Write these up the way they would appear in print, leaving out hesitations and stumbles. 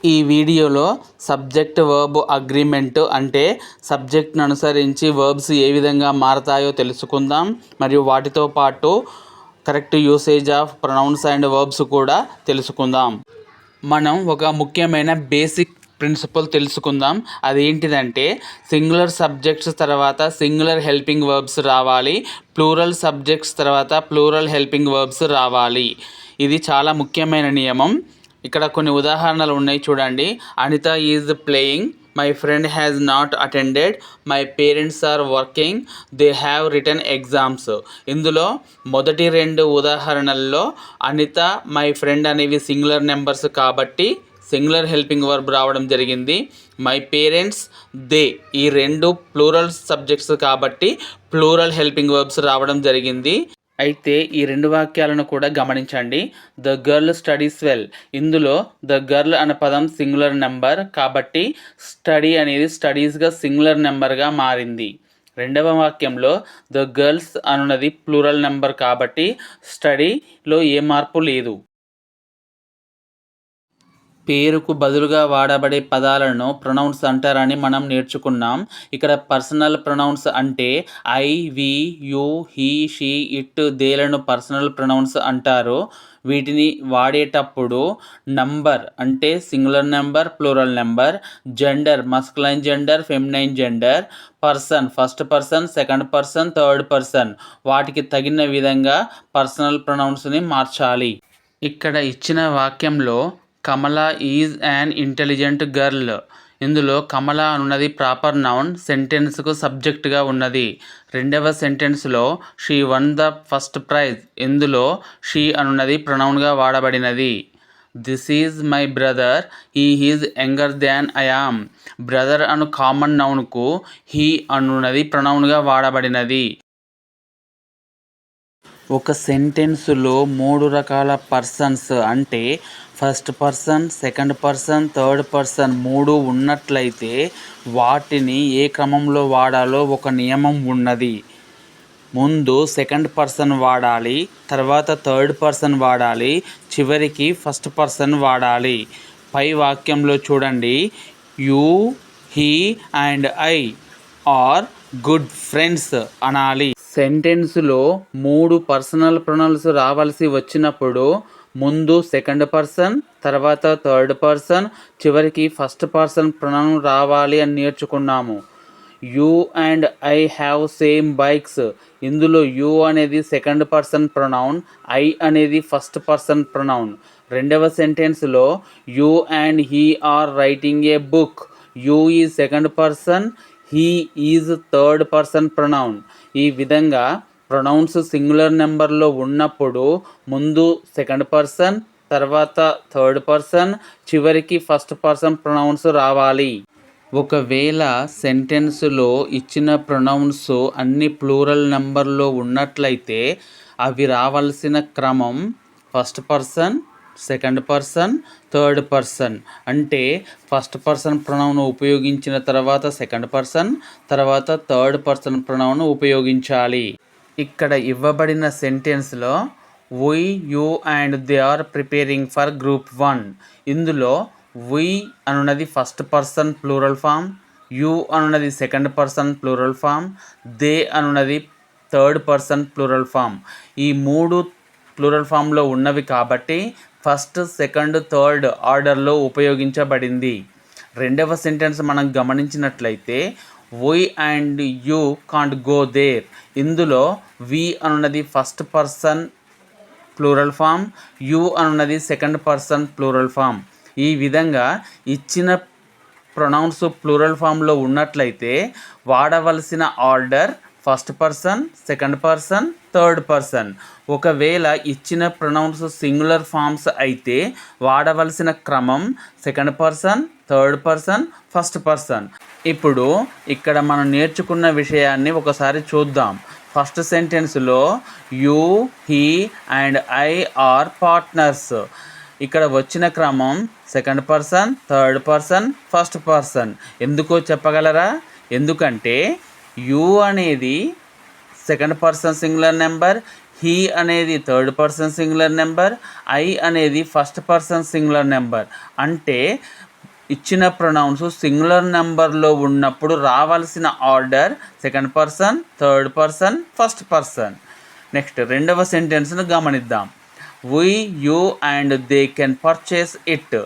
ఈ వీడియోలో subject verb agreement అంటే సబ్జెక్ట్ను అనుసరించి వర్బ్స్ ఏ విధంగా మారతాయో తెలుసుకుందాం. మరియు వాటితో పాటు correct usage of pronouns and verbs కూడా తెలుసుకుందాం. మనం ఒక ముఖ్యమైన బేసిక్ ప్రిన్సిపల్ తెలుసుకుందాం. అదేంటిదంటే సింగులర్ సబ్జెక్ట్స్ తర్వాత సింగులర్ హెల్పింగ్ వర్బ్స్ రావాలి, ప్లూరల్ సబ్జెక్ట్స్ తర్వాత ప్లూరల్ హెల్పింగ్ వర్బ్స్ రావాలి. ఇది చాలా ముఖ్యమైన నియమం. ఇక్కడ కొన్ని ఉదాహరణలు ఉన్నాయి చూడండి. Anitha is playing, my friend has not attended, my parents are working, they have written exams. ఇందులో మొదటి రెండు ఉదాహరణల్లో అనిత, మై ఫ్రెండ్ అనేవి సింగులర్ నెంబర్స్ కాబట్టి సింగులర్ హెల్పింగ్ వర్బ్ రావడం జరిగింది. మై పేరెంట్స్, దే ఈ రెండు ప్లూరల్ సబ్జెక్ట్స్ కాబట్టి ప్లూరల్ హెల్పింగ్ వర్బ్స్ రావడం జరిగింది. అయితే ఈ రెండు వాక్యాలను కూడా గమనించండి. ద గర్ల్ స్టడీస్ వెల్, ఇందులో ద గర్ల్ అనే పదం సింగులర్ నెంబర్ కాబట్టి స్టడీ అనేది స్టడీస్గా సింగులర్ నెంబర్గా మారింది. రెండవ వాక్యంలో ద గర్ల్స్ అనున్నది ప్లూరల్ నెంబర్ కాబట్టి స్టడీలో ఏ మార్పు లేదు. పేరుకు బదులుగా వాడబడే పదాలను ప్రొనౌన్స్ అంటారని మనం నేర్చుకున్నాం. ఇక్కడ పర్సనల్ ప్రొనౌన్స్ అంటే I, we, you, he, she, it, దేలను పర్సనల్ ప్రొనౌన్స్ అంటారు. వీటిని వాడేటప్పుడు నంబర్ అంటే singular number, plural number, gender masculine gender, feminine gender, person first person, second person, third person వాటికి తగిన విధంగా పర్సనల్ ప్రొనౌన్స్ని మార్చాలి. ఇక్కడ ఇచ్చిన వాక్యంలో Kamala is an intelligent girl, ఇందులో కమల అనున్నది ప్రాపర్ నౌన్, సెంటెన్స్కు సబ్జెక్ట్గా ఉన్నది. రెండవ సెంటెన్స్లో she won the first prize, ఇందులో షీ అనున్నది ప్రొనౌన్గా వాడబడినది. This is my brother, he is younger than I am, brother అను కామన్ నౌన్కు హీ అనున్నది ప్రొనౌన్గా వాడబడినది. ఒక సెంటెన్సులో మూడు రకాల పర్సన్స్ అంటే first person, second person, third person మూడు ఉన్నట్లయితే వాటిని ఏ క్రమంలో వాడాలో ఒక నియమం ఉన్నది. ముందు సెకండ్ పర్సన్ వాడాలి, తర్వాత థర్డ్ పర్సన్ వాడాలి, చివరికి ఫస్ట్ పర్సన్ వాడాలి. పై వాక్యంలో చూడండి, you, he and I are good friends అనాలి. సెంటెన్స్లో మూడు పర్సనల్ ప్రొనౌన్స్ రావాల్సి వచ్చినప్పుడు ముందు సెకండ్ పర్సన్, తర్వాత థర్డ్ పర్సన్, చివరికి ఫస్ట్ పర్సన్ ప్రొనౌన్ రావాలి అని నేర్చుకున్నాము. You and I have same bikes, ఇందులో యూ అనేది సెకండ్ పర్సన్ ప్రొనౌన్, ఐ అనేది ఫస్ట్ పర్సన్ ప్రొనౌన్. రెండవ సెంటెన్స్లో you and he are writing a book, you is second person, he is third person pronoun. ఈ విధంగా ప్రొనౌన్స్ సింగులర్ నెంబర్లో ఉన్నప్పుడు ముందు సెకండ్ పర్సన్, తర్వాత థర్డ్ పర్సన్, చివరికి ఫస్ట్ పర్సన్ ప్రొనౌన్స్ రావాలి. ఒకవేళ సెంటెన్స్లో ఇచ్చిన ప్రొనౌన్స్ అన్ని ప్లూరల్ నెంబర్లో ఉన్నట్లయితే అవి రావాల్సిన క్రమం first person, second person, third person. అంటే ఫస్ట్ పర్సన్ ప్రొనౌన్ ఉపయోగించిన తర్వాత సెకండ్ పర్సన్, తర్వాత థర్డ్ పర్సన్ ప్రొనౌన్ ఉపయోగించాలి. ఇక్కడ ఇవ్వబడిన సెంటెన్స్లో we, you and they are preparing for group 1, ఇందులో వి అనున్నది first person plural form, you అనున్నది second person plural form, they అనున్నది థర్డ్ పర్సన్ ప్లూరల్ ఫామ్. ఈ మూడు ప్లూరల్ ఫామ్లో ఉన్నవి కాబట్టి ఫస్ట్, సెకండ్, థర్డ్ ఆర్డర్లో ఉపయోగించబడింది. రెండవ సెంటెన్స్ మనం గమనించినట్లయితే we and you can't go there, ఇందులో వి అనున్నది first person plural form, you అనున్నది సెకండ్ పర్సన్ ప్లూరల్ ఫామ్. ఈ విధంగా ఇచ్చిన ప్రొనౌన్స్ ప్లూరల్ ఫామ్లో ఉన్నట్లయితే వాడవలసిన order first person, second person, third person. ఒకవేళ ఇచ్చిన ప్రొనౌన్స్ సింగులర్ ఫామ్స్ అయితే వాడవలసిన క్రమం second person, third person, first person. ఇప్పుడు ఇక్కడ మనం నేర్చుకున్న విషయాన్ని ఒకసారి చూద్దాం. ఫస్ట్ సెంటెన్స్లో you, he and I are partners, ఇక్కడ వచ్చిన క్రమం second person, third person, first person. ఎందుకో చెప్పగలరా? ఎందుకంటే యూ అనేది second person singular number, he అనేది third person singular number, I అనేది ఫస్ట్ పర్సన్ సింగులర్ నెంబర్. అంటే ఇచ్చిన ప్రొనౌన్స్ సింగులర్ నెంబర్లో ఉన్నప్పుడు రావాల్సిన order second person, third person, first person. Next రెండవ సెంటెన్స్ను గమనిద్దాం. We, you and they can purchase it.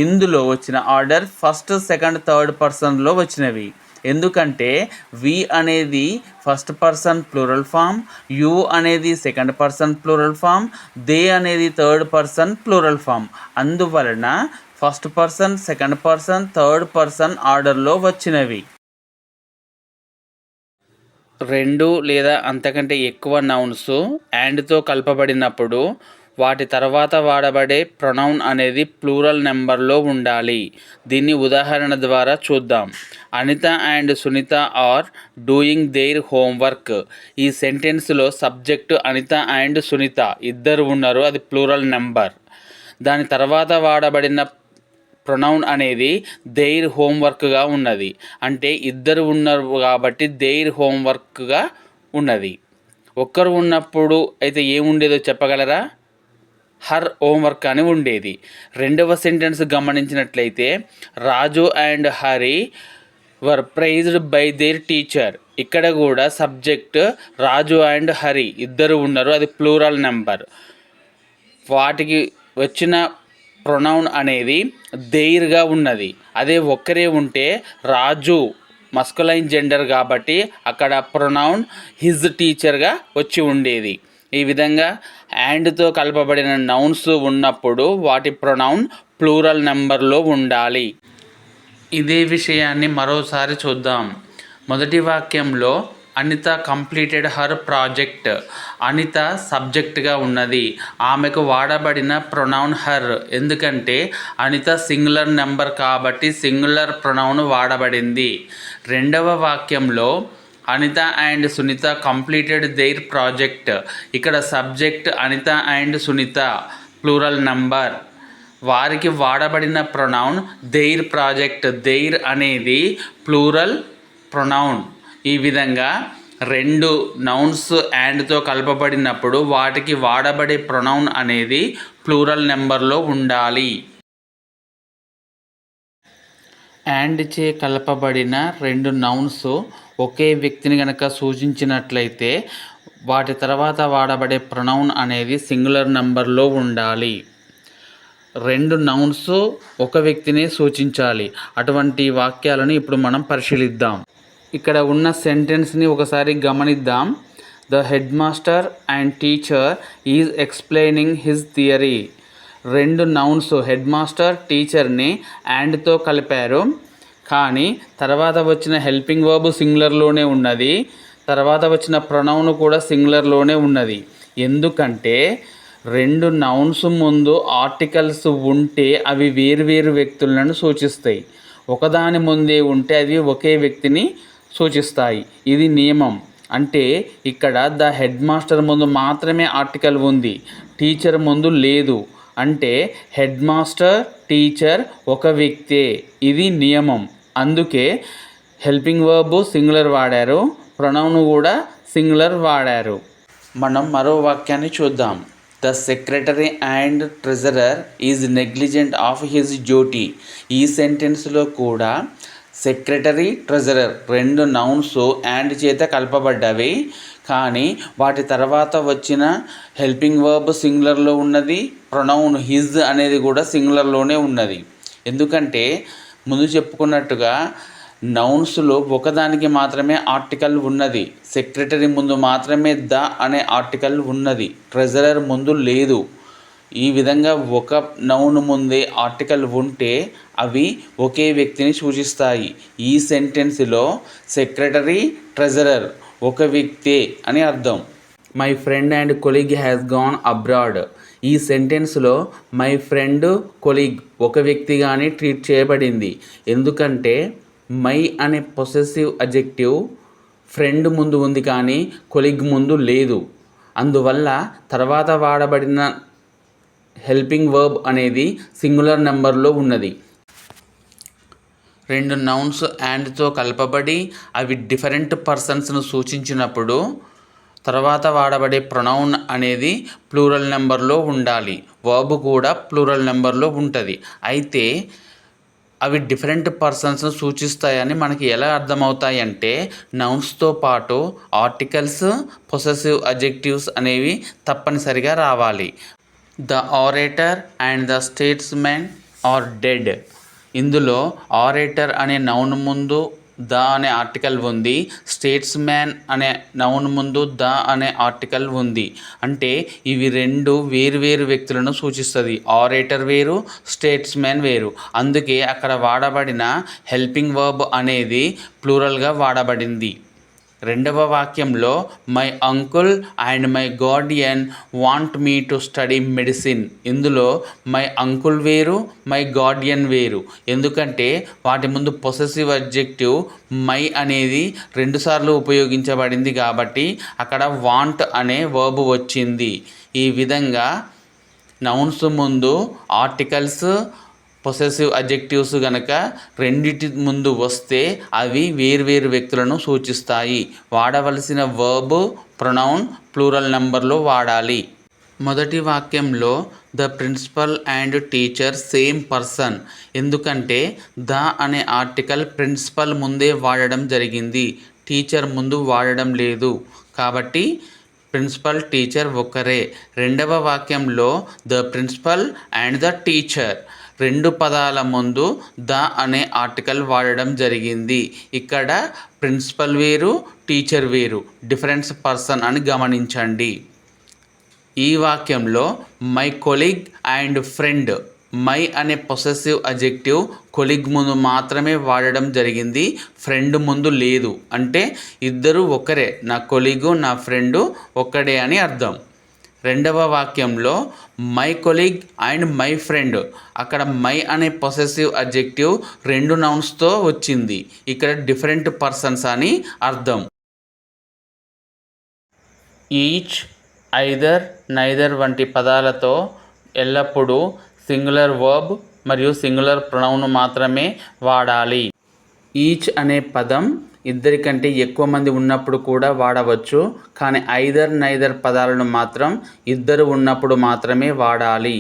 ఇందులో వచ్చిన ఆర్డర్ ఫస్ట్, సెకండ్, థర్డ్ పర్సన్లో వచ్చినవి. ఎందుకంటే వి అనేది first person plural form, you అనేది second person plural form, they అనేది థర్డ్ పర్సన్ ప్లూరల్ ఫామ్. అందువలన first person, second person, third person ఆర్డర్లో వచ్చినవి. రెండు లేదా అంతకంటే ఎక్కువ నౌన్స్ అండ్తో కలపబడినప్పుడు వాటి తర్వాత వాడబడే ప్రొనౌన్ అనేది ప్లూరల్ నెంబర్లో ఉండాలి. దీన్ని ఉదాహరణ ద్వారా చూద్దాం. Anitha and Sunitha are doing their homework. ఈ సెంటెన్స్లో సబ్జెక్టు అనిత అండ్ సునీత ఇద్దరు ఉన్నారు, అది ప్లూరల్ నెంబర్. దాని తర్వాత వాడబడిన ప్రొనౌన్ అనేది దేర్ హోంవర్క్గా ఉన్నది. అంటే ఇద్దరు ఉన్నారు కాబట్టి దేర్ హోంవర్క్గా ఉన్నది. ఒక్కరు ఉన్నప్పుడు అయితే ఏముండేదో చెప్పగలరా? హర్ హోంవర్క్ అని ఉండేది. రెండవ సెంటెన్స్ గమనించినట్లయితే Raju and Hari were praised by their teacher. ఇక్కడ కూడా సబ్జెక్ట్ రాజు అండ్ హరి ఇద్దరు ఉన్నారు, అది ప్లూరల్ నెంబర్. వాటికి వచ్చిన ప్రొనౌన్ అనేది దేర్గా ఉన్నది. అదే ఒక్కరే ఉంటే రాజు మస్కులైన్ జెండర్ కాబట్టి అక్కడ ప్రొనౌన్ హిజ్ టీచర్గా వచ్చి ఉండేది. ఈ విధంగా అండ్తో కలపబడిన నౌన్స్ ఉన్నప్పుడు వాటి ప్రొనౌన్ ప్లూరల్ నెంబర్లో ఉండాలి. ఇదే విషయాన్ని మరోసారి చూద్దాం. మొదటి వాక్యంలో Anitha completed her project. Anitha సబ్జెక్ట్గా ఉన్నది. ఆమెకు వాడబడిన ప్రొనౌన్ హర్. ఎందుకంటే అనిత సింగులర్ నెంబర్ కాబట్టి సింగులర్ ప్రొనౌన్ వాడబడింది. రెండవ వాక్యంలో Anitha and Sunitha completed their project. ఇక్కడ subject Anitha and Sunitha plural number. వారికి వాడబడిన ప్రొనౌన్ దేర్ ప్రాజెక్ట్. దేర్ అనేది ప్లూరల్ ప్రొనౌన్. ఈ విధంగా రెండు నౌన్స్ అండ్తో కలపబడినప్పుడు వాటికి వాడబడే ప్రొనౌన్ అనేది ప్లూరల్ నెంబర్లో ఉండాలి. అండ్ చే కలపబడిన రెండు నౌన్స్ ఒకే వ్యక్తిని కనుక సూచించినట్లయితే వాటి తర్వాత వాడబడే ప్రొనౌన్ అనేది సింగులర్ నెంబర్లో ఉండాలి. రెండు నౌన్స్ ఒక వ్యక్తిని సూచించాలి. అటువంటి వాక్యాలను ఇప్పుడు మనం పరిశీలిద్దాం. ఇక్కడ ఉన్న సెంటెన్స్ని ఒకసారి గమనిద్దాం. The head master and teacher is explaining his theory. రెండు నౌన్స్ హెడ్ మాస్టర్, టీచర్ని అండ్తో కలిపారు. కానీ తర్వాత వచ్చిన హెల్పింగ్ వర్బ్ సింగులర్లోనే ఉన్నది. తర్వాత వచ్చిన ప్రొనౌన్ కూడా సింగులర్లోనే ఉన్నది. ఎందుకంటే రెండు నౌన్స్ ముందు ఆర్టికల్స్ ఉంటే అవి వేరువేరు వ్యక్తులను సూచిస్తాయి. ఒకదాని ముందే ఉంటే అవి ఒకే వ్యక్తిని సూచిస్తాయి. ఇది నియమం. అంటే ఇక్కడ ద హెడ్ మాస్టర్ ముందు మాత్రమే ఆర్టికల్ ఉంది, టీచర్ ముందు లేదు. అంటే హెడ్ మాస్టర్, టీచర్ ఒక వ్యక్తే. ఇది నియమం. అందుకే హెల్పింగ్ వర్బ్ సింగులర్ వాడారు, ప్రొనౌన్ కూడా సింగులర్ వాడారు. మనం మరో వాక్యాన్ని చూద్దాం. The secretary and treasurer is negligent of his duty. ఈ సెంటెన్స్లో కూడా సెక్రటరీ, ట్రెజరర్ రెండు నౌన్స్ అండ్ చేత కలపబడ్డవి. కానీ వాటి తర్వాత వచ్చిన హెల్పింగ్ వర్బ్ సింగులర్లో ఉన్నది, ప్రొనౌన్ హిజ్ అనేది కూడా సింగులర్లోనే ఉన్నది. ఎందుకంటే ముందు చెప్పుకున్నట్టుగా నౌన్స్లో ఒకదానికి మాత్రమే ఆర్టికల్ ఉన్నది. సెక్రటరీ ముందు మాత్రమే ద అనే ఆర్టికల్ ఉన్నది, ట్రెజరర్ ముందు లేదు. ఈ విధంగా ఒక నౌన్ ముందే ఆర్టికల్ ఉంటే అవి ఒకే వ్యక్తిని సూచిస్తాయి. ఈ సెంటెన్స్లో సెక్రటరీ, ట్రెజరర్ ఒక వ్యక్తే అని అర్థం. My friend and colleague has gone abroad. ఈ సెంటెన్స్లో మై ఫ్రెండ్, కొలీగ్ ఒక వ్యక్తిగానే ట్రీట్ చేయబడింది. ఎందుకంటే మై అనే పొసెసివ్ అడ్జెక్టివ్ ఫ్రెండ్ ముందు ఉంది కానీ కొలీగ్ ముందు లేదు. అందువల్ల తర్వాత వాడబడిన హెల్పింగ్ వర్బ్ అనేది సింగులర్ నెంబర్లో ఉన్నది. రెండు నౌన్స్ అండ్తో కలపబడి అవి డిఫరెంట్ పర్సన్స్ను సూచించినప్పుడు తర్వాత వాడబడే ప్రొనౌన్ అనేది ప్లూరల్ నెంబర్లో ఉండాలి. వర్బ్ కూడా ప్లూరల్ నెంబర్లో ఉంటుంది. అయితే అవి డిఫరెంట్ పర్సన్స్ను సూచిస్తాయని మనకి ఎలా అర్థమవుతాయి అంటే నౌన్స్తో పాటు ఆర్టికల్స్, పొసెసివ్ అడ్జెక్టివ్స్ అనేవి తప్పనిసరిగా రావాలి. The orator and the statesmen are dead. ఇందులో ఆరేటర్ అనే నౌన్ ముందు ద అనే ఆర్టికల్ ఉంది, స్టేట్స్మ్యాన్ అనే నౌన్ ముందు ద అనే ఆర్టికల్ ఉంది. అంటే ఇవి రెండు వేరు వ్యక్తులను సూచిస్తుంది. ఆరేటర్ వేరు, స్టేట్స్మ్యాన్ వేరు. అందుకే అక్కడ వాడబడిన హెల్పింగ్ వర్బ్ అనేది ప్లూరల్గా వాడబడింది. రెండవ వాక్యంలో my uncle and my Guardian want me to study medicine. ఇందులో మై అంకుల్ వేరు, మై గార్డియన్ వేరు. ఎందుకంటే వాటి ముందు పొసెసివ్ అడ్జెక్టివ్ మై అనేది రెండుసార్లు ఉపయోగించబడింది కాబట్టి అక్కడ వాంట్ అనే వర్బ్ వచ్చింది. ఈ విధంగా నౌన్స్ ముందు ఆర్టికల్స్, పొసెసివ్ అడ్జెక్టివ్స్ గనక రెండిటి ముందు వస్తే అవి వేర్వేరు వ్యక్తులను సూచిస్తాయి. వాడవలసిన వర్బ్, ప్రొనౌన్ ప్లూరల్ నెంబర్లో వాడాలి. మొదటి వాక్యంలో the principal and teacher same person. ఎందుకంటే ద అనే ఆర్టికల్ ప్రిన్సిపల్ ముందే వాడడం జరిగింది, టీచర్ ముందు వాడడం లేదు. కాబట్టి ప్రిన్సిపల్, టీచర్ ఒక్కరే. రెండవ వాక్యంలో the principal and the teacher, రెండు పదాల ముందు ద అనే ఆర్టికల్ వాడడం జరిగింది. ఇక్కడ ప్రిన్సిపల్ వేరు, టీచర్ వేరు, డిఫరెంట్ పర్సన్ అని గమనించండి. ఈ వాక్యంలో my colleague and friend, my అనే పొసెసివ్ అడ్జెక్టివ్ కొలీగ్ ముందు మాత్రమే వాడడం జరిగింది, ఫ్రెండ్ ముందు లేదు. అంటే ఇద్దరు ఒకరే, నా కొలీగు నా ఫ్రెండు ఒక్కడే అని అర్థం. రెండవ వాక్యంలో my colleague and my friend, అక్కడ మై అనే పొసెసివ్ అడ్జెక్టివ్ రెండు నౌన్స్తో వచ్చింది, ఇక్కడ డిఫరెంట్ పర్సన్స్ అని అర్థం. ఈచ్, ఐదర్, నైదర్ వంటి పదాలతో ఎల్లప్పుడూ సింగులర్ వర్బ్ మరియు సింగులర్ ప్రొనౌన్ మాత్రమే వాడాలి. ఈచ్ అనే పదం ఇద్దరికంటే ఎక్కువ మంది ఉన్నప్పుడు కూడా వాడవచ్చు, కానీ ఐదర్, నైదర్ పదాలను మాత్రం ఇద్దరు ఉన్నప్పుడు మాత్రమే వాడాలి.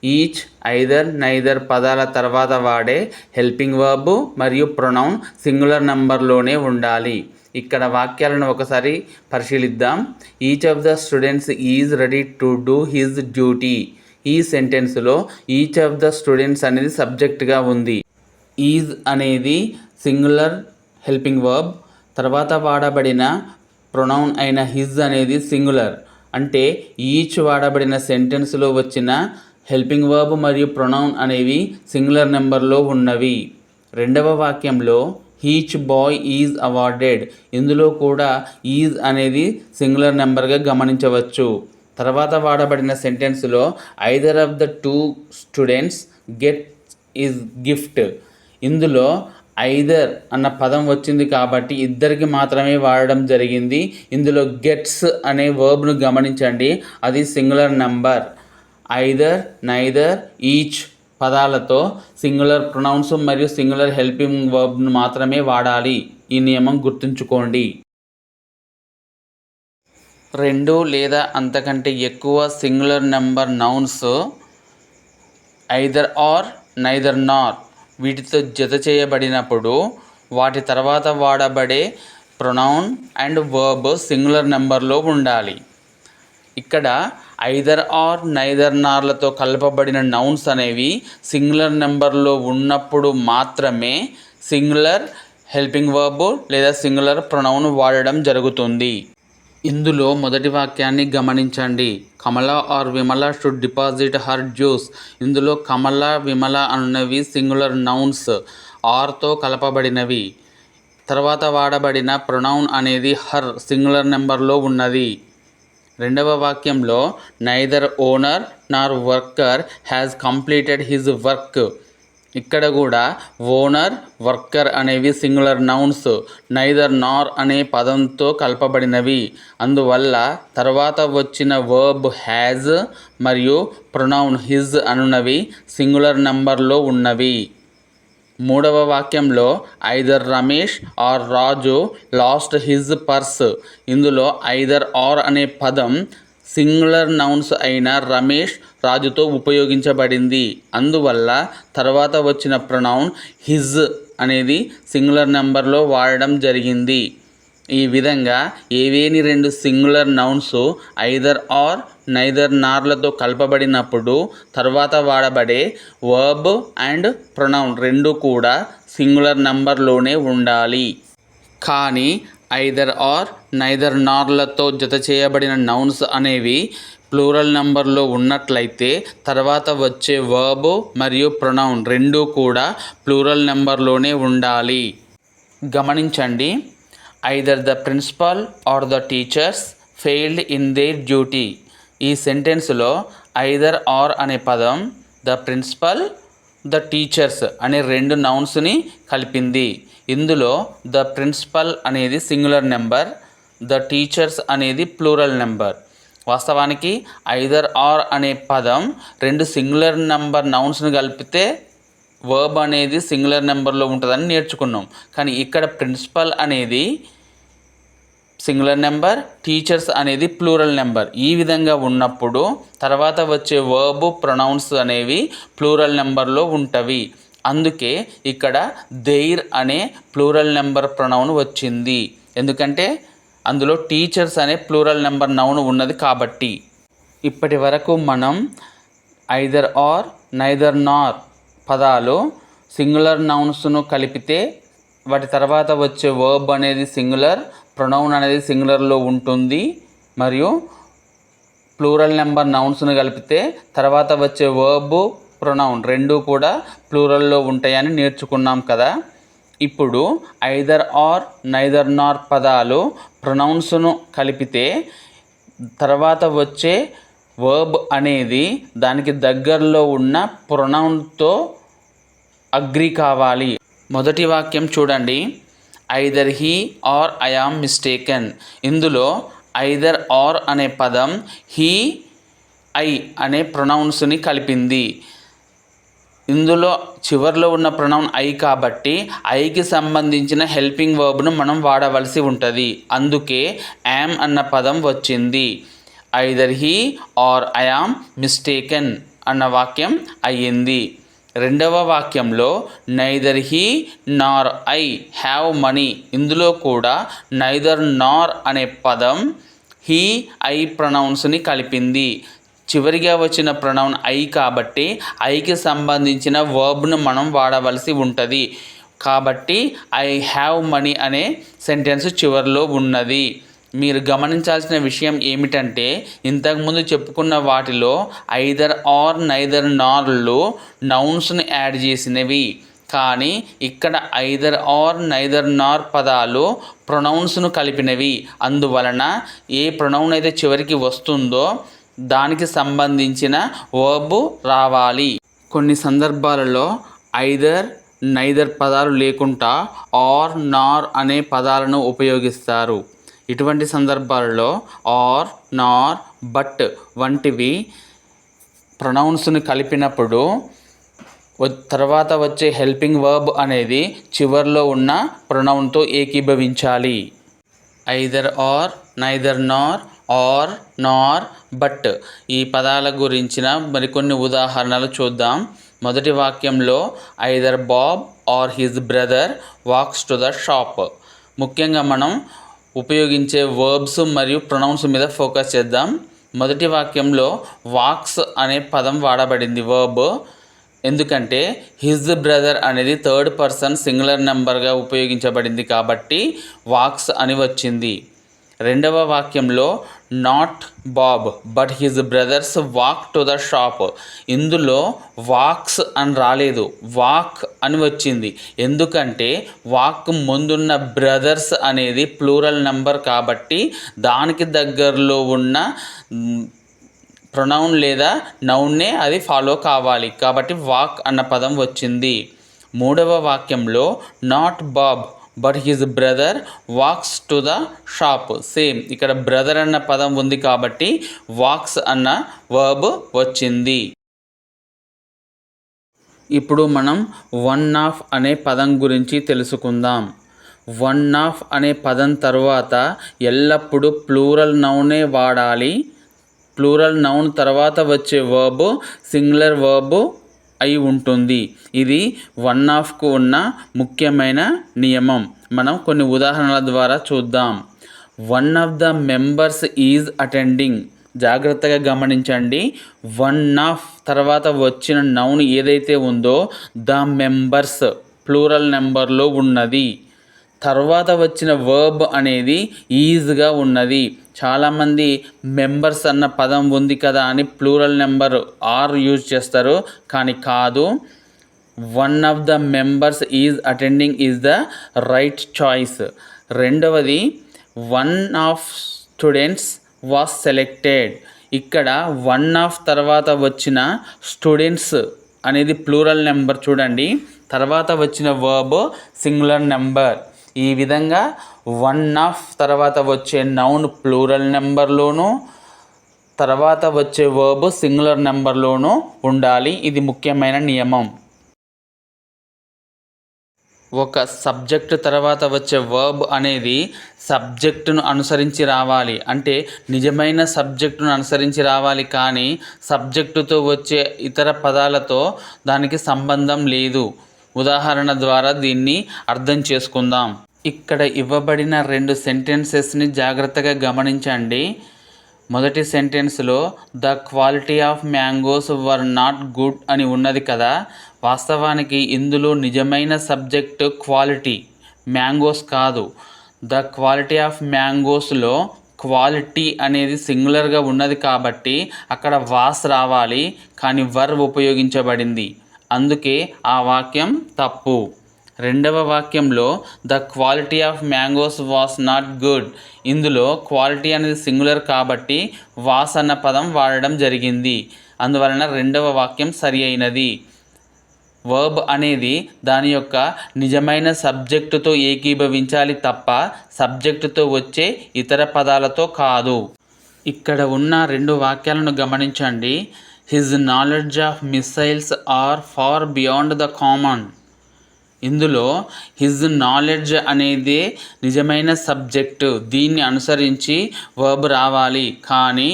ఈచ్, ఐదర్, నైదర్ పదాల తర్వాత వాడే హెల్పింగ్ వర్బ్ మరియు ప్రొనౌన్ సింగులర్ నెంబర్లోనే ఉండాలి. ఇక్కడ వాక్యాలను ఒకసారి పరిశీలిద్దాం. Each of the students is ready to do his duty. ఈ సెంటెన్స్లో ఈచ్ ఆఫ్ ద స్టూడెంట్స్ అనేది సబ్జెక్ట్గా ఉంది. ఈజ్ అనేది సింగులర్ హెల్పింగ్ వర్బ్, తర్వాత వాడబడిన ప్రొనౌన్ అయిన హిజ్ అనేది సింగులర్. అంటే ఈచ్ వాడబడిన సెంటెన్స్లో వచ్చిన హెల్పింగ్ వర్బ్ మరియు ప్రొనౌన్ అనేవి సింగులర్ నెంబర్లో ఉన్నవి. రెండవ వాక్యంలో ఈచ్ బాయ్ ఈజ్ అవార్డెడ్, ఇందులో కూడా ఈజ్ అనేది సింగులర్ నెంబర్గా గమనించవచ్చు. తర్వాత వాడబడిన సెంటెన్స్లో either of the two students get his gift, ఇందులో ఐదర్ అన్న పదం వచ్చింది కాబట్టి ఇద్దరికి మాత్రమే వాడడం జరిగింది. ఇందులో గెట్స్ అనే వర్బ్ను గమనించండి, అది singular number. Either, neither, each పదాలతో సింగులర్ ప్రొనౌన్స్ మరియు సింగులర్ హెల్పింగ్ వర్బ్ను మాత్రమే వాడాలి. ఈ నియమం గుర్తుంచుకోండి. రెండు లేదా అంతకంటే ఎక్కువ singular number nouns either or, neither నార్ వీటితో జత చేయబడినప్పుడు వాటి తర్వాత వాడబడే ప్రొనౌన్ అండ్ వర్బ్ సింగులర్ నెంబర్లో ఉండాలి. ఇక్కడ ఐదర్ ఆర్, నైదర్ నార్లతో కలపబడిన నౌన్స్ అనేవి సింగులర్ నెంబర్లో ఉన్నప్పుడు మాత్రమే సింగులర్ హెల్పింగ్ వర్బ్ లేదా సింగులర్ ప్రొనౌన్ వాడడం జరుగుతుంది. ఇందులో మొదటి వాక్యాన్ని గమనించండి. కమల are Vimala should deposit her juice. ఇందులో కమల, విమల అనున్నవి సింగులర్ నౌన్స్, ఆర్తో కలపబడినవి. తర్వాత వాడబడిన ప్రొనౌన్ అనేది హర్, సింగులర్ నెంబర్లో ఉన్నది. రెండవ వాక్యంలో neither owner nor worker has completed his work. ఇక్కడ కూడా ఓనర్, వర్కర్ అనేవి సింగులర్ నౌన్స్, నైదర్ నార్ అనే పదంతో కలపబడినవి. అందువల్ల తర్వాత వచ్చిన వర్బ్ హ్యాజ్ మరియు ప్రొనౌన్ హిజ్ అనున్నవి సింగులర్ నెంబర్లో ఉన్నవి. మూడవ వాక్యంలో either Ramesh or Raju lost his purse. ఇందులో ఐదర్ ఆర్ అనే పదం సింగులర్ నౌన్స్ అయిన రమేష్ రాజుతో ఉపయోగించబడింది. అందువల్ల తర్వాత వచ్చిన ప్రొనౌన్ హిజ్ అనేది సింగులర్ నెంబర్లో వాడడం జరిగింది. ఈ విధంగా ఏవేని రెండు singular nouns either or neither నార్లతో కలపబడినప్పుడు తర్వాత వాడబడే వర్బ్ అండ్ ప్రొనౌన్ రెండు కూడా సింగులర్ నెంబర్లోనే ఉండాలి. కానీ ఐదర్ ఆర్ నైదర్ నార్లతో జత చేయబడిన నౌన్స్ అనేవి ప్లూరల్ నెంబర్లో ఉన్నట్లయితే తర్వాత వచ్చే వర్బ్ మరియు ప్రొనౌన్ రెండూ కూడా ప్లూరల్ నెంబర్లోనే ఉండాలి. గమనించండి, either the principal or the teachers failed in their duty. ఈ సెంటెన్స్లో ఐదర్ ఆర్ అనే పదం ద ప్రిన్సిపల్, ద టీచర్స్ అనే రెండు నౌన్స్ని కలిపింది. ఇందులో ద ప్రిన్సిపల్ అనేది సింగులర్ నెంబర్, ద టీచర్స్ అనేది ప్లూరల్ నెంబర్. వాస్తవానికి ఐదర్ ఆర్ అనే పదం రెండు సింగులర్ నెంబర్ నౌన్స్ని కలిపితే వర్బ్ అనేది సింగులర్ నెంబర్లో ఉంటుందని నేర్చుకున్నాం. కానీ ఇక్కడ ప్రిన్సిపల్ అనేది సింగులర్ నెంబర్, టీచర్స్ అనేది ప్లూరల్ నెంబర్. ఈ విధంగా ఉన్నప్పుడు తర్వాత వచ్చే వర్బ్ ప్రొనౌన్స్ అనేవి ప్లూరల్ నెంబర్లో ఉంటవి. అందుకే ఇక్కడ దేర్ అనే ప్లూరల్ నెంబర్ ప్రొనౌన్ వచ్చింది. ఎందుకంటే అందులో టీచర్స్ అనే ప్లూరల్ నెంబర్ నౌన్ ఉన్నది కాబట్టి. ఇప్పటి వరకు మనం ఐదర్ ఆర్ నైదర్ నార్ పదాలు సింగులర్ నౌన్స్ను కలిపితే వాటి తర్వాత వచ్చే వర్బ్ అనేది సింగులర్, ప్రొనౌన్ అనేది సింగులర్లో ఉంటుంది, మరియు ప్లూరల్ నెంబర్ నౌన్స్ను కలిపితే తర్వాత వచ్చే వర్బ్, ప్రొనౌన్ రెండూ కూడా ప్లూరల్లో ఉంటాయని నేర్చుకున్నాం కదా. ఇప్పుడు ఐదర్ ఆర్ నైదర్ నార్ పదాలు ప్రొనౌన్స్ను కలిపితే తర్వాత వచ్చే వర్బ్ అనేది దానికి దగ్గరలో ఉన్న ప్రొనౌన్తో అగ్రీ కావాలి. మొదటి వాక్యం చూడండి, either he or I am mistaken. ఇందులో ఐదర్ ఆర్ అనే పదం హీ, ఐ అనే ప్రొనౌన్స్ని కలిపింది. ఇందులో చివరిలో ఉన్న ప్రొనౌన్ ఐ కాబట్టి ఐకి సంబంధించిన హెల్పింగ్ వర్బ్ను మనం వాడవలసి ఉంటుంది. అందుకే యామ్ అన్న పదం వచ్చింది. Either he or I am mistaken అన్న వాక్యం అయ్యింది. రెండవ వాక్యంలో neither he Nar I have money. ఇందులో కూడా నైదర్ నార్ అనే పదం హీ, ఐ ప్రొనౌన్స్ని కలిపింది. చివరిగా వచ్చిన ప్రొనౌన్ ఐ కాబట్టి ఐకి సంబంధించిన వర్బ్ను మనం వాడవలసి ఉంటుంది. కాబట్టి ఐ హ్యావ్ మనీ అనే సెంటెన్స్ చివరిలో ఉన్నది. మీరు గమనించాల్సిన విషయం ఏమిటంటే ఇంతకుముందు చెప్పుకున్న వాటిలో ఐదర్ ఆర్ నైదర్ నార్లు నౌన్స్ని యాడ్ చేసినవి. కానీ ఇక్కడ ఐదర్ ఆర్ నైదర్ నార్ పదాలు ప్రొనౌన్స్ను కలిపినవి. అందువలన ఏ ప్రొనౌన్ అయితే చివరికి వస్తుందో దానికి సంబంధించిన వర్బ్ రావాలి. కొన్ని సందర్భాలలో ఐదర్ నైదర్ పదాలు లేకుండా ఆర్, నార్ అనే పదాలను ఉపయోగిస్తారు. ఇటువంటి సందర్భాలలో ఆర్, నార్, బట్ వంటివి ప్రొనౌన్స్ని కలిపినప్పుడు తర్వాత వచ్చే హెల్పింగ్ వర్బ్ అనేది చివరిలో ఉన్న ప్రొనౌన్తో ఏకీభవించాలి. Either or, neither nor, or, nor, but ఈ పదాల గురించిన మరికొన్ని ఉదాహరణలు చూద్దాం. మొదటి వాక్యంలో either Bob or his brother walks to the shop. ముఖ్యంగా మనం ఉపయోగించే వర్బ్స్ మరియు ప్రొనౌన్స్ మీద ఫోకస్ చేద్దాం. మొదటి వాక్యంలో వాక్స్ అనే పదం వాడబడింది వర్బ్. ఎందుకంటే హిజ్ బ్రదర్ అనేది థర్డ్ పర్సన్ సింగులర్ నెంబర్గా ఉపయోగించబడింది కాబట్టి వాక్స్ అని వచ్చింది. రెండవ వాక్యంలో not Bob but his brothers walk to the shop. ఇందులో వాక్స్ అని రాలేదు, వాక్ అని వచ్చింది. ఎందుకంటే వాక్ ముందున్న బ్రదర్స్ అనేది ప్లూరల్ నెంబర్ కాబట్టి దానికి దగ్గరలో ఉన్న ప్రొనౌన్ లేదా నౌన్నే అది ఫాలో కావాలి. కాబట్టి వాక్ అన్న పదం వచ్చింది. మూడవ వాక్యంలో not Bob but his brother walks to the shop. Same ఇక్కడ బ్రదర్ అన్న పదం ఉంది కాబట్టి వాక్స్ అన్న వర్బ్ వచ్చింది. ఇప్పుడు మనం వన్ ఆఫ్ అనే పదం గురించి తెలుసుకుందాం. వన్ ఆఫ్ అనే పదం తర్వాత ఎల్లప్పుడూ ప్లూరల్ నౌనే వాడాలి. ప్లూరల్ నౌన్ తర్వాత వచ్చే వర్బ్ సింగులర్ వర్బ్ అయి ఉంటుంది. ఇది వన్ ఆఫ్కు ఉన్న ముఖ్యమైన నియమం. మనం కొన్ని ఉదాహరణల ద్వారా చూద్దాం. One of the members is attending. జాగ్రత్తగా గమనించండి. వన్ ఆఫ్ తర్వాత వచ్చిన నౌన్ ఏదైతే ఉందో ద మెంబర్స్ ప్లూరల్ నెంబర్లో ఉన్నది. తర్వాత వచ్చిన వర్బ్ అనేది ఈజ్గా ఉన్నది. చాలామంది మెంబర్స్ అన్న పదం ఉంది కదా అని ప్లూరల్ నెంబర్ ఆర్ యూజ్ చేస్తారు, కానీ కాదు. One of the members is attending is the right choice. రెండవది one of students was selected. ఇక్కడ వన్ ఆఫ్ తర్వాత వచ్చిన స్టూడెంట్స్ అనేది ప్లూరల్ నెంబర్ చూడండి, తర్వాత వచ్చిన వర్బ్ సింగులర్ నెంబర్. ఈ విధంగా వన్ ఆఫ్ తర్వాత వచ్చే నౌన్ ప్లూరల్ నెంబర్లోనూ తర్వాత వచ్చే వర్బ్ సింగులర్ నెంబర్లోనూ ఉండాలి. ఇది ముఖ్యమైన నియమం. ఒక సబ్జెక్టు తర్వాత వచ్చే వర్బ్ అనేది సబ్జెక్టును అనుసరించి రావాలి. అంటే నిజమైన సబ్జెక్టును అనుసరించి రావాలి, కానీ సబ్జెక్టుతో వచ్చే ఇతర పదాలతో దానికి సంబంధం లేదు. ఉదాహరణ ద్వారా దీన్ని అర్థం చేసుకుందాం. ఇక్కడ ఇవ్వబడిన 2 సెంటెన్సెస్ని జాగ్రత్తగా గమనించండి. మొదటి సెంటెన్స్లో the quality of mangoes were not good అని ఉన్నది కదా. వాస్తవానికి ఇందులో నిజమైన సబ్జెక్టు క్వాలిటీ, మ్యాంగోస్ కాదు. ద క్వాలిటీ ఆఫ్ మ్యాంగోస్లో క్వాలిటీ అనేది సింగులర్గా ఉన్నది కాబట్టి అక్కడ వాస్ రావాలి, కానీ వర్ ఉపయోగించబడింది. అందుకే ఆ వాక్యం తప్పు. రెండవ వాక్యంలో the quality of mangoes was not good. ఇందులో క్వాలిటీ అనేది సింగులర్ కాబట్టి వాస్ అన్న పదం వాడడం జరిగింది. అందువలన రెండవ వాక్యం సరి అయినది. వర్బ్ అనేది దాని యొక్క నిజమైన సబ్జెక్టుతో ఏకీభవించాలి తప్ప సబ్జెక్టుతో వచ్చే ఇతర పదాలతో కాదు. ఇక్కడ ఉన్న 2 వాక్యాలను గమనించండి. His knowledge of missiles are far beyond the common. ఇందులో హిజ్ నాలెడ్జ్ అనేది నిజమైన సబ్జెక్టు, దీన్ని అనుసరించి వర్బ్ రావాలి, కానీ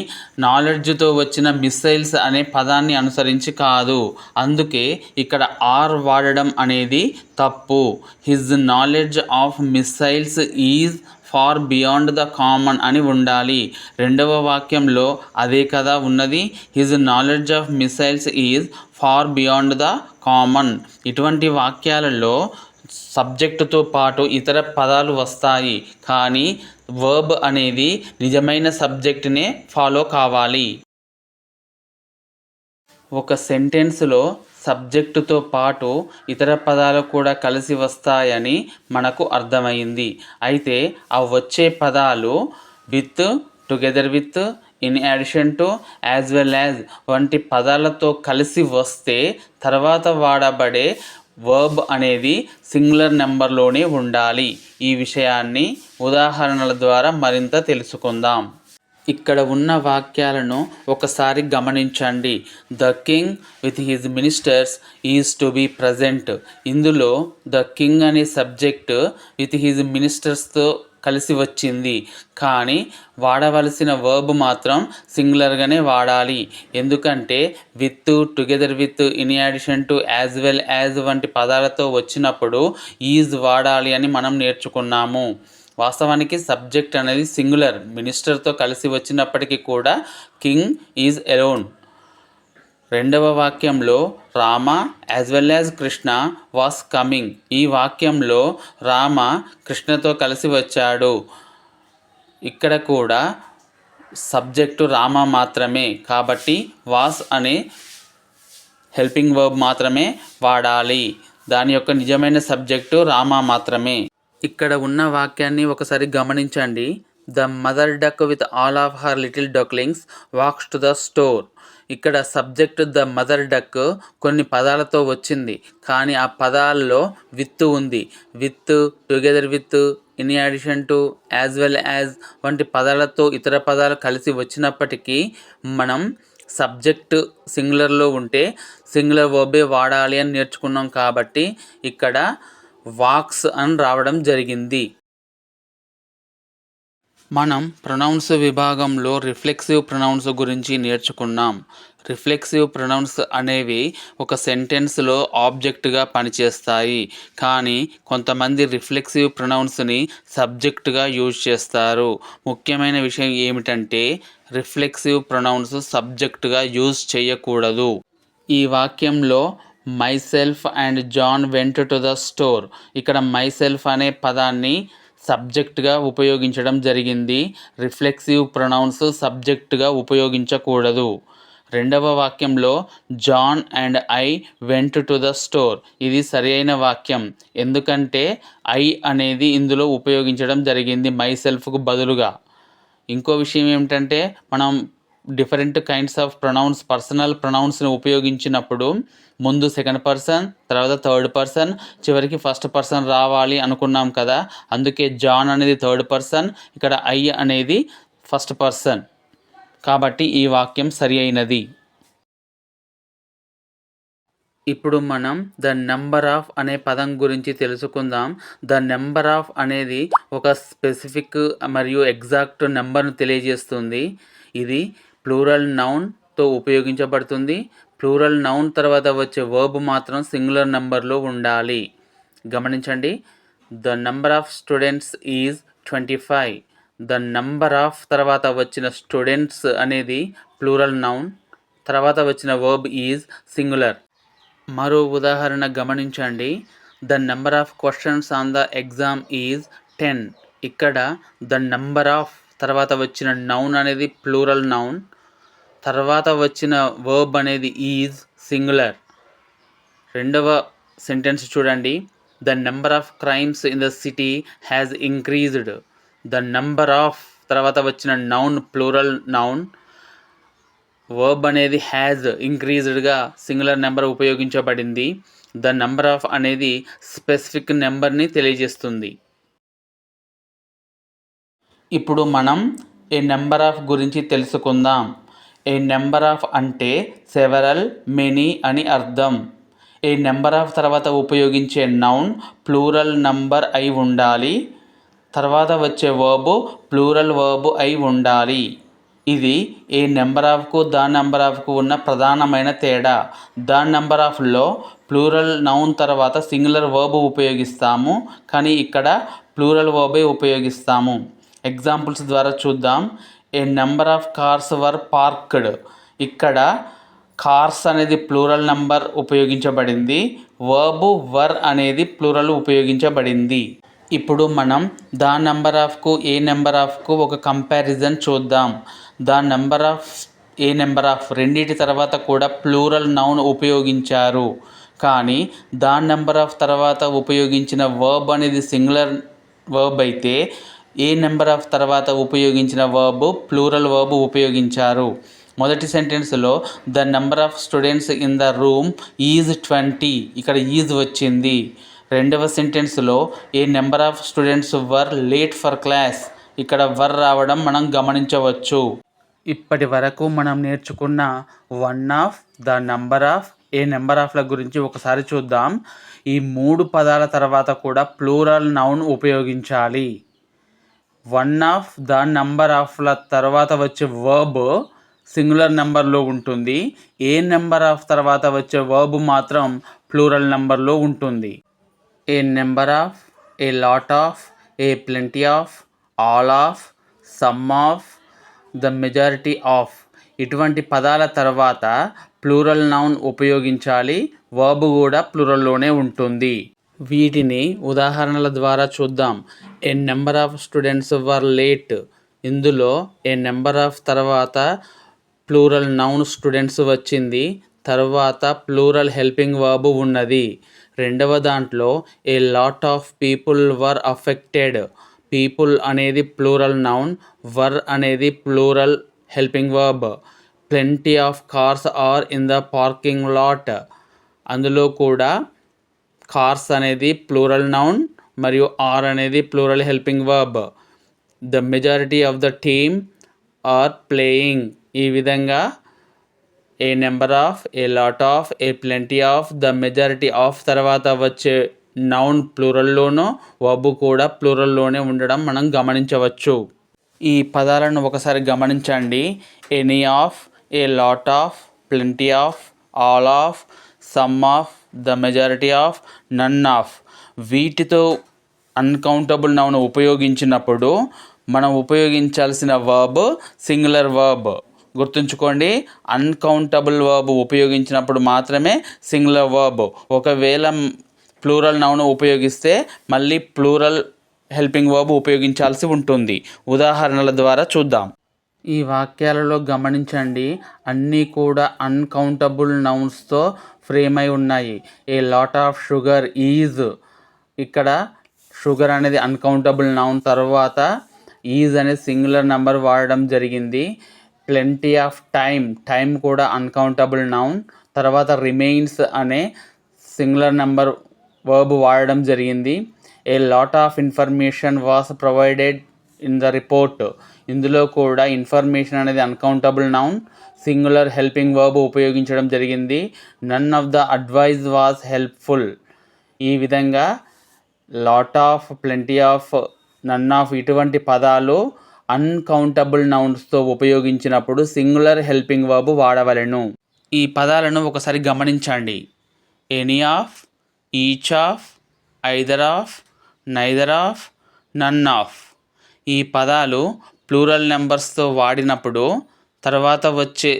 నాలెడ్జ్తో వచ్చిన మిసైల్స్ అనే పదాన్ని అనుసరించి కాదు. అందుకే ఇక్కడ ఆర్ వాడడం అనేది తప్పు. His knowledge of missiles is far beyond the common అని ఉండాలి. రెండవ వాక్యంలో అదే కదా ఉన్నది. His knowledge of missiles is far beyond the common. ఇటువంటి వాక్యాలలో సబ్జెక్టుతో పాటు ఇతర పదాలు వస్తాయి, కానీ వర్బ్ అనేది నిజమైన సబ్జెక్టునే ఫాలో కావాలి. ఒక సెంటెన్స్లో సబ్జెక్టుతో పాటు ఇతర పదాలు కూడా కలిసి వస్తాయని మనకు అర్థమైంది. అయితే ఆ వచ్చే పదాలు with, together with, in addition to, as well as వంటి పదాలతో కలిసి వస్తే తర్వాత వాడబడే వర్బ్ అనేది సింగులర్ నెంబర్లోనే ఉండాలి. ఈ విషయాన్ని ఉదాహరణల ద్వారా మరింత తెలుసుకుందాం. ఇక్కడ ఉన్న వాక్యాలను ఒకసారి గమనించండి. The king with his ministers is to be present. ఇందులో ద కింగ్ అనే సబ్జెక్ట్ విత్ హిజ్ మినిస్టర్స్తో కలిసి వచ్చింది, కానీ వాడవలసిన వర్బ్ మాత్రం సింగులర్గానే వాడాలి. ఎందుకంటే with, together with, in addition to, as well as వంటి పదాలతో వచ్చినప్పుడు ఈజ్ వాడాలి అని మనం నేర్చుకున్నాము. వాస్తవానికి సబ్జెక్ట్ అనేది సింగులర్, మినిస్టర్తో కలిసి వచ్చినప్పటికీ కూడా కింగ్ ఈజ్ ఎలోన్. రెండవ వాక్యంలో Rama as well as Krishna was coming. ఈ వాక్యంలో రామ కృష్ణతో కలిసి వచ్చాడు. ఇక్కడ కూడా సబ్జెక్టు రామ మాత్రమే, కాబట్టి వాస్ అనే హెల్పింగ్ వర్బ్ మాత్రమే వాడాలి. దాని యొక్క నిజమైన సబ్జెక్టు రామ మాత్రమే. ఇక్కడ ఉన్న వాక్యాన్ని ఒకసారి గమనించండి. The mother duck with all of her little ducklings walks to the store. ఇక్కడ సబ్జెక్ట్ ద మదర్ డక్ కొన్ని పదాలతో వచ్చింది, కానీ ఆ పదాల్లో విత్ ఉంది. With, together with, in addition to, as well as వంటి పదాలతో ఇతర పదాలు కలిసి వచ్చినప్పటికీ మనం సబ్జెక్ట్ సింగులర్లో ఉంటే సింగులర్ వర్బే వాడాలి అని నేర్చుకున్నాం. కాబట్టి ఇక్కడ వాక్స్ అని రావడం జరిగింది. మనం ప్రొనౌన్స్ విభాగంలో రిఫ్లెక్సివ్ ప్రొనౌన్స్ గురించి నేర్చుకున్నాం. రిఫ్లెక్సివ్ ప్రొనౌన్స్ అనేవి ఒక సెంటెన్స్లో ఆబ్జెక్ట్గా పనిచేస్తాయి. కానీ కొంతమంది రిఫ్లెక్సివ్ ప్రొనౌన్స్ని సబ్జెక్టుగా యూజ్ చేస్తారు. ముఖ్యమైన విషయం ఏమిటంటే రిఫ్లెక్సివ్ ప్రొనౌన్స్ సబ్జెక్టుగా యూజ్ చేయకూడదు. ఈ వాక్యంలో myself and John went to the store, ఇక్కడ మైసెల్ఫ్ అనే పదాన్ని సబ్జెక్ట్గా ఉపయోగించడం జరిగింది. రిఫ్లెక్సివ్ ప్రొనౌన్స్ సబ్జెక్టుగా ఉపయోగించకూడదు. రెండవ వాక్యంలో John and I went to the store, ఇది సరైన వాక్యం. ఎందుకంటే ఐ అనేది ఇందులో ఉపయోగించడం జరిగింది మైసెల్ఫ్కు బదులుగా. ఇంకో విషయం ఏమిటంటే మనం different kinds of pronouns, personal ప్రొనౌన్స్ని ఉపయోగించినప్పుడు ముందు సెకండ్ పర్సన్, తర్వాత థర్డ్ పర్సన్, చివరికి ఫస్ట్ పర్సన్ రావాలి అనుకున్నాం కదా. అందుకే జాన్ అనేది థర్డ్ పర్సన్, ఇక్కడ ఐ అనేది ఫస్ట్ పర్సన్. కాబట్టి ఈ వాక్యం సరి అయినది. ఇప్పుడు మనం ద నెంబర్ ఆఫ్ అనే పదం గురించి తెలుసుకుందాం. ద నెంబర్ ఆఫ్ అనేది ఒక స్పెసిఫిక్ మరియు ఎగ్జాక్ట్ నెంబర్ను తెలియజేస్తుంది. ఇది ప్లూరల్ నౌన్తో ఉపయోగించబడుతుంది. ప్లూరల్ నౌన్ తర్వాత వచ్చే వర్బ్ మాత్రం సింగులర్ నెంబర్లో ఉండాలి. గమనించండి, the number of students is 25. The number of తర్వాత వచ్చిన స్టూడెంట్స్ అనేది ప్లూరల్ నౌన్, తర్వాత వచ్చిన వర్బ్ ఈజ్ సింగులర్. మరో ఉదాహరణ గమనించండి, the number of questions on the exam is 10. ఇక్కడ ద నెంబర్ ఆఫ్ తర్వాత వచ్చిన నౌన్ అనేది ప్లూరల్ నౌన్, తర్వాత వచ్చిన వర్బ్ అనేది ఈజ్ సింగులర్. రెండవ సెంటెన్స్ చూడండి, the number of crimes in the city has increased. The number of తర్వాత వచ్చిన నౌన్ ప్లూరల్ నౌన్, వర్బ్ అనేది హ్యాజ్ ఇంక్రీజ్డ్గా సింగులర్ నెంబర్ ఉపయోగించబడింది. ద నెంబర్ ఆఫ్ అనేది స్పెసిఫిక్ నెంబర్ని తెలియజేస్తుంది. ఇప్పుడు మనం ఏ నెంబర్ ఆఫ్ గురించి తెలుసుకుందాం. ఏ నెంబర్ ఆఫ్ అంటే సెవరల్, మెనీ అని అర్థం. ఏ నెంబర్ ఆఫ్ తర్వాత ఉపయోగించే నౌన్ ప్లూరల్ నంబర్ అయి ఉండాలి. తర్వాత వచ్చే వర్బ్ ప్లూరల్ వర్బ్ అయి ఉండాలి. ఇది ఏ నెంబర్ ఆఫ్కు ద నెంబర్ ఆఫ్కు ఉన్న ప్రధానమైన తేడా. ద నెంబర్ ఆఫ్లో ప్లూరల్ నౌన్ తర్వాత సింగులర్ వర్బ్ ఉపయోగిస్తాము, కానీ ఇక్కడ ప్లూరల్ వర్బే ఉపయోగిస్తాము. ఎగ్జాంపుల్స్ ద్వారా చూద్దాం. A number of cars were parked. ఇక్కడ కార్స్ అనేది ప్లూరల్ నెంబర్ ఉపయోగించబడింది, వర్బ్ వర్ అనేది ప్లూరల్ ఉపయోగించబడింది. ఇప్పుడు మనం ద నెంబర్ ఆఫ్కు ఏ నెంబర్ ఆఫ్కు ఒక కంపారిజన్ చూద్దాం. The number of a number of రెండింటి తర్వాత కూడా ప్లూరల్ నౌన్ ఉపయోగించారు, కానీ ద నెంబర్ ఆఫ్ తర్వాత ఉపయోగించిన వర్బ్ అనేది సింగులర్ వర్బ్ అయితే ఏ నెంబర్ ఆఫ్ తర్వాత ఉపయోగించిన వర్బ్ ప్లూరల్ వర్బ్ ఉపయోగించారు. మొదటి సెంటెన్స్లో the number of students in the room is 20, ఇక్కడ ఈజ్ వచ్చింది. రెండవ సెంటెన్స్లో a number of students were late for class, ఇక్కడ వర్ రావడం మనం గమనించవచ్చు. ఇప్పటి వరకు మనం నేర్చుకున్న one of, the number of, a number ఆఫ్ల గురించి ఒకసారి చూద్దాం. ఈ 3 పదాల తర్వాత కూడా ప్లూరల్ నౌన్ ఉపయోగించాలి. వన్ ఆఫ్, ద నెంబర్ ఆఫ్ల తర్వాత వచ్చే వర్బ్ సింగులర్ నెంబర్లో ఉంటుంది. ఏ నెంబర్ ఆఫ్ తర్వాత వచ్చే వర్బ్ మాత్రం ప్లూరల్ నెంబర్లో ఉంటుంది. A number of, a lot of, a plenty of, all of, some of, the majority of, ఇటువంటి పదాల తర్వాత ప్లూరల్ నౌన్ ఉపయోగించాలి. వర్బ్ కూడా ప్లూరల్లోనే ఉంటుంది. వీటిని ఉదాహరణల ద్వారా చూద్దాం. A number of students were late, ఇందులో ఏ నెంబర్ ఆఫ్ తర్వాత ప్లూరల్ నౌన్ స్టూడెంట్స్ వచ్చింది, తర్వాత ప్లూరల్ హెల్పింగ్ వర్బ్ ఉన్నది. రెండవ దాంట్లో a lot of people were affected, people అనేది ప్లూరల్ నౌన్, వర్ అనేది plural helping verb. Plenty of cars are in the parking lot, అందులో కూడా కార్స్ అనేది ప్లూరల్ నౌన్ మరియు ఆర్ అనేది plural helping verb. The majority of the team are playing. ఈ విధంగా ఏ number of, a lot of, a plenty of, the majority of తర్వాత వచ్చే noun ప్లూరల్లోనూ verb కూడా ప్లూరల్లోనే ఉండడం మనం గమనించవచ్చు. ఈ పదాలను ఒకసారి గమనించండి. Any of, a lot of, plenty of, all of, some of, the majority of, none of. వీటితో అన్కౌంటబుల్ నౌన్ ఉపయోగించినప్పుడు మనం ఉపయోగించాల్సిన వర్బ్ సింగులర్ వర్బ్. గుర్తుంచుకోండి, అన్కౌంటబుల్ వర్బ్ ఉపయోగించినప్పుడు మాత్రమే సింగులర్ వర్బ్. ఒకవేళ ప్లూరల్ నౌన్ ఉపయోగిస్తే మళ్ళీ ప్లూరల్ హెల్పింగ్ వర్బ్ ఉపయోగించాల్సి ఉంటుంది. ఉదాహరణల ద్వారా చూద్దాం. ఈ వాక్యాలలో గమనించండి, అన్నీ కూడా అన్కౌంటబుల్ నౌన్స్తో ఫ్రేమ్ అయి ఉన్నాయి. A lot of sugar is, ఇక్కడ షుగర్ అనేది అన్కౌంటబుల్ నౌన్, తర్వాత ఈజ్ అనే సింగులర్ నెంబర్ వాడడం జరిగింది. ప్లెంటీ ఆఫ్ టైం కూడా అన్కౌంటబుల్ నౌన్, తర్వాత రిమైన్స్ అనే సింగులర్ నెంబర్ వర్బ్ వాడడం జరిగింది. A lot of information was provided in the report, ఇందులో కూడా ఇన్ఫర్మేషన్ అనేది uncountable noun, singular helping verb ఉపయోగించడం జరిగింది. None of the advice was helpful. ఈ విధంగా lot of, plenty of, none of ఇటువంటి పదాలు అన్కౌంటబుల్ నౌన్స్తో ఉపయోగించినప్పుడు సింగులర్ హెల్పింగ్ వర్బ్ వాడవలెను. ఈ పదాలను ఒకసారి గమనించండి. Any of, each of, either of, neither of, none of. ఈ పదాలు ప్లూరల్ నెంబర్స్తో వాడినప్పుడు తర్వాత వచ్చే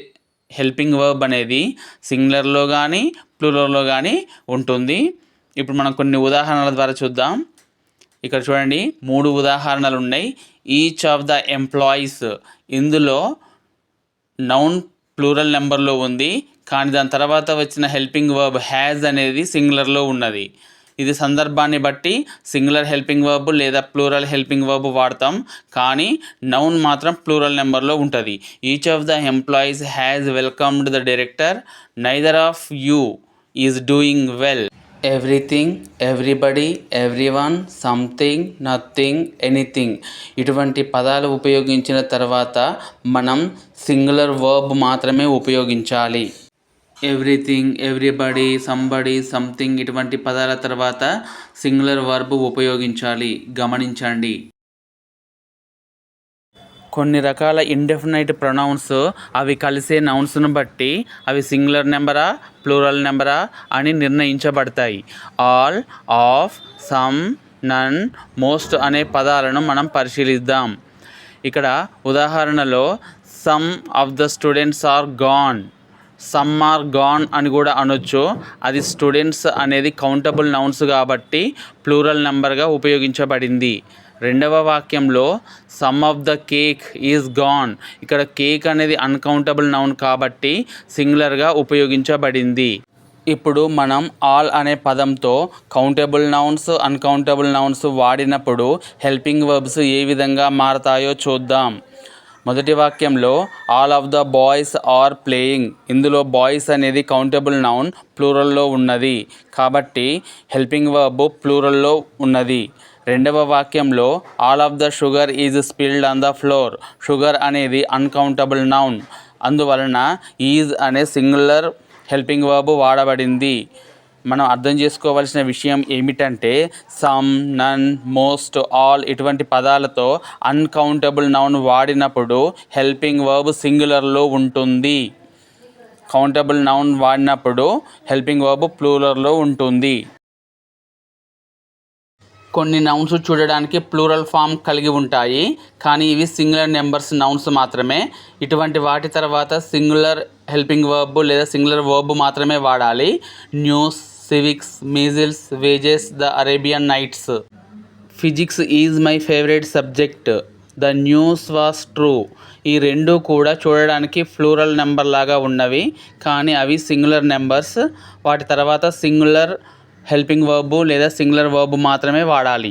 హెల్పింగ్ వర్బ్ అనేది సింగులర్లో కానీ ప్లూరల్లో కానీ ఉంటుంది. ఇప్పుడు మనం కొన్ని ఉదాహరణల ద్వారా చూద్దాం. ఇక్కడ చూడండి, 3 ఉదాహరణలు ఉన్నాయి. ఈచ్ ఆఫ్ ద ఎంప్లాయీస్, ఇందులో నౌన్ ప్లూరల్ నెంబర్లో ఉంది, కానీ దాని తర్వాత వచ్చిన హెల్పింగ్ వర్బ్ హ్యాజ్ అనేది సింగులర్లో ఉన్నది. ఇది సందర్భాన్ని బట్టి సింగులర్ హెల్పింగ్ వర్బ్ లేదా ప్లూరల్ హెల్పింగ్ వర్బ్ వాడతాం, కానీ నౌన్ మాత్రం ప్లూరల్ నెంబర్లో ఉంటుంది. Each of the employees has welcomed the director, neither of you is doing well. Everything, everybody, everyone, something, nothing, anything. ఇటువంటి పదాలు ఉపయోగించిన తర్వాత మనం సింగులర్ వర్బ్ మాత్రమే ఉపయోగించాలి. ఎవ్రీథింగ్, ఎవ్రీబడి, సంబడి, సంథింగ్ ఇటువంటి పదాల తర్వాత సింగులర్ వర్బ్ ఉపయోగించాలి. గమనించండి. కొన్ని రకాల ఇండెఫినైట్ ప్రొనౌన్స్ అవి కలిసే నౌన్స్ను బట్టి అవి సింగులర్ నెంబరా ప్లూరల్ నెంబరా అని నిర్ణయించబడతాయి. All, of, some, none, most అనే పదాలను మనం పరిశీలిద్దాం. ఇక్కడ ఉదాహరణలో some of the students are gone, some are gone అని కూడా అనొచ్చు. అది స్టూడెంట్స్ అనేది కౌంటబుల్ నౌన్స్ కాబట్టి ప్లూరల్ నెంబర్గా ఉపయోగించబడింది. రెండవ వాక్యంలో some of the cake is gone, ఇక్కడ కేక్ అనేది అన్కౌంటబుల్ నౌన్ కాబట్టి సింగులర్గా ఉపయోగించబడింది. ఇప్పుడు మనం ఆల్ అనే పదంతో కౌంటబుల్ నౌన్స్, అన్కౌంటబుల్ నౌన్స్ వాడినప్పుడు హెల్పింగ్ వర్బ్స్ ఏ విధంగా మారతాయో చూద్దాం. మొదటి వాక్యంలో all of the boys are playing, ఇందులో బాయ్స్ అనేది కౌంటబుల్ నౌన్ ప్లూరల్లో ఉన్నది కాబట్టి హెల్పింగ్ వర్బ్ ప్లూరల్లో ఉన్నది. రెండవ వాక్యంలో all of the sugar is spilled on the floor, sugar అనేది అన్కౌంటబుల్ నౌన్, అందువలన ఈజ్ అనే సింగులర్ హెల్పింగ్ వర్బ్ వాడబడింది. మనం అర్థం చేసుకోవాల్సిన విషయం ఏమిటంటే సమ్, నన్, మోస్ట్, ఆల్ ఇటువంటి పదాలతో అన్కౌంటబుల్ నౌన్ వాడినప్పుడు హెల్పింగ్ వర్బ్ సింగులర్లో ఉంటుంది. కౌంటబుల్ నౌన్ వాడినప్పుడు హెల్పింగ్ వర్బ్ ప్లూరల్లో ఉంటుంది. కొన్ని నౌన్స్ చూడడానికి ప్లూరల్ ఫామ్ కలిగి ఉంటాయి, కానీ ఇవి సింగులర్ నెంబర్స్ నౌన్స్ మాత్రమే. ఇటువంటి వాటి తర్వాత సింగులర్ హెల్పింగ్ వర్బ్ లేదా సింగులర్ వర్బ్ మాత్రమే వాడాలి. News, civics, measles, wages, the Arabian nights. Physics is my favourite subject, the news was true. ఈ రెండు కూడా చూడడానికి ప్లూరల్ నెంబర్ లాగా ఉన్నవి, కానీ అవి సింగులర్ నెంబర్స్. వాటి తర్వాత సింగులర్ హెల్పింగ్ వర్బ్ లేదా సింగులర్ వర్బ్ మాత్రమే వాడాలి.